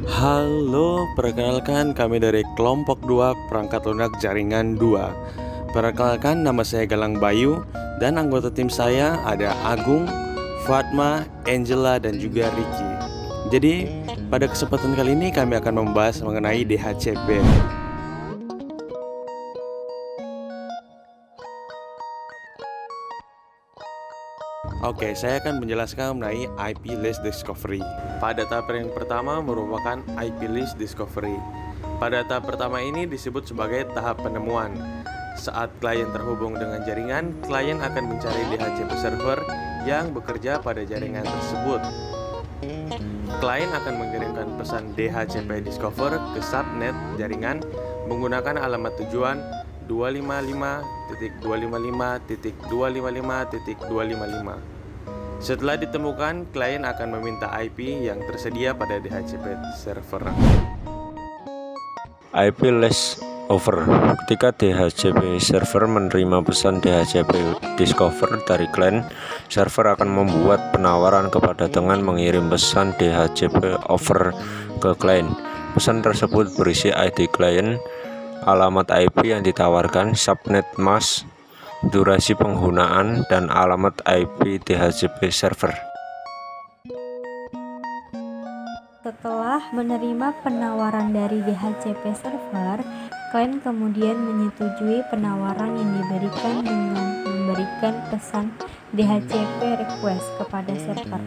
Halo, perkenalkan kami dari kelompok 2 perangkat lunak jaringan 2. Perkenalkan, nama saya Galang Bayu dan anggota tim saya ada Agung, Fatma, Angela, dan juga Ricky. Jadi, pada kesempatan kali ini kami akan membahas mengenai DHCP. Oke, saya akan menjelaskan mengenai IP List Discovery. Pada tahap yang pertama merupakan IP List Discovery. Pada tahap pertama ini disebut sebagai tahap penemuan. Saat klien terhubung dengan jaringan, klien akan mencari DHCP server yang bekerja pada jaringan tersebut. Klien akan mengirimkan pesan DHCP Discover ke subnet jaringan menggunakan alamat tujuan 255.255.255.255. Setelah ditemukan, klien akan meminta IP yang tersedia pada DHCP server. IP list over. Ketika DHCP server menerima pesan DHCP discover dari klien, server akan membuat penawaran kepada dengan mengirim pesan DHCP over ke klien. Pesan tersebut berisi ID klien, alamat IP yang ditawarkan, subnet mask, durasi penggunaan, dan alamat IP DHCP server. Setelah menerima penawaran dari DHCP server, klien kemudian menyetujui penawaran yang diberikan dengan memberikan pesan DHCP request kepada server.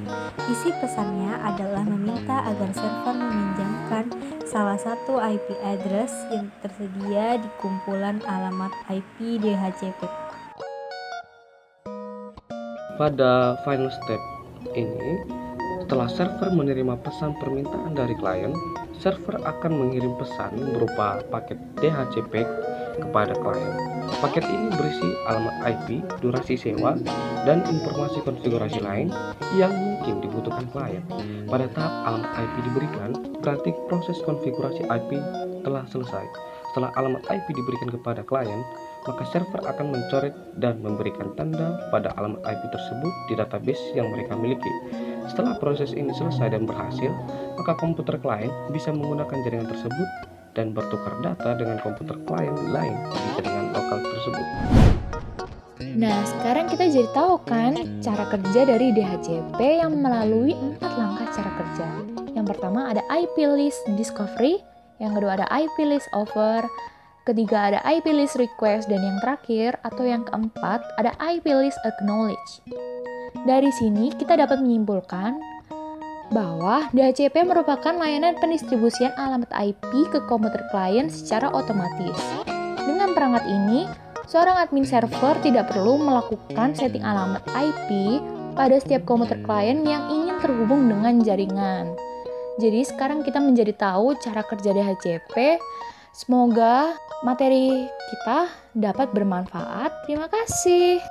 Isi pesannya adalah meminta agar server meminjamkan salah satu IP address yang tersedia di kumpulan alamat IP DHCP. Pada final step ini, setelah server menerima pesan permintaan dari klien, server akan mengirim pesan berupa paket DHCP kepada klien. Paket ini berisi alamat IP, durasi sewa, dan informasi konfigurasi lain yang mungkin dibutuhkan klien. Pada tahap alamat IP diberikan, berarti proses konfigurasi IP telah selesai. Setelah alamat IP diberikan kepada klien, maka server akan mencoret dan memberikan tanda pada alamat IP tersebut di database yang mereka miliki. Setelah proses ini selesai dan berhasil, maka komputer klien bisa menggunakan jaringan tersebut dan bertukar data dengan komputer klien lain di jaringan lokal tersebut. Nah, sekarang kita jadi tahu kan cara kerja dari DHCP yang melalui 4 langkah cara kerja. Yang pertama ada IP list discovery, yang kedua ada IP list over, ketiga ada IP list request, dan yang terakhir atau yang keempat ada IP list acknowledge. Dari sini kita dapat menyimpulkan bahwa DHCP merupakan layanan pendistribusian alamat IP ke komputer klien secara otomatis. Dengan perangkat ini, seorang admin server tidak perlu melakukan setting alamat IP pada setiap komputer klien yang ingin terhubung dengan jaringan. Jadi sekarang kita menjadi tahu cara kerja DHCP. Semoga materi kita dapat bermanfaat. Terima kasih.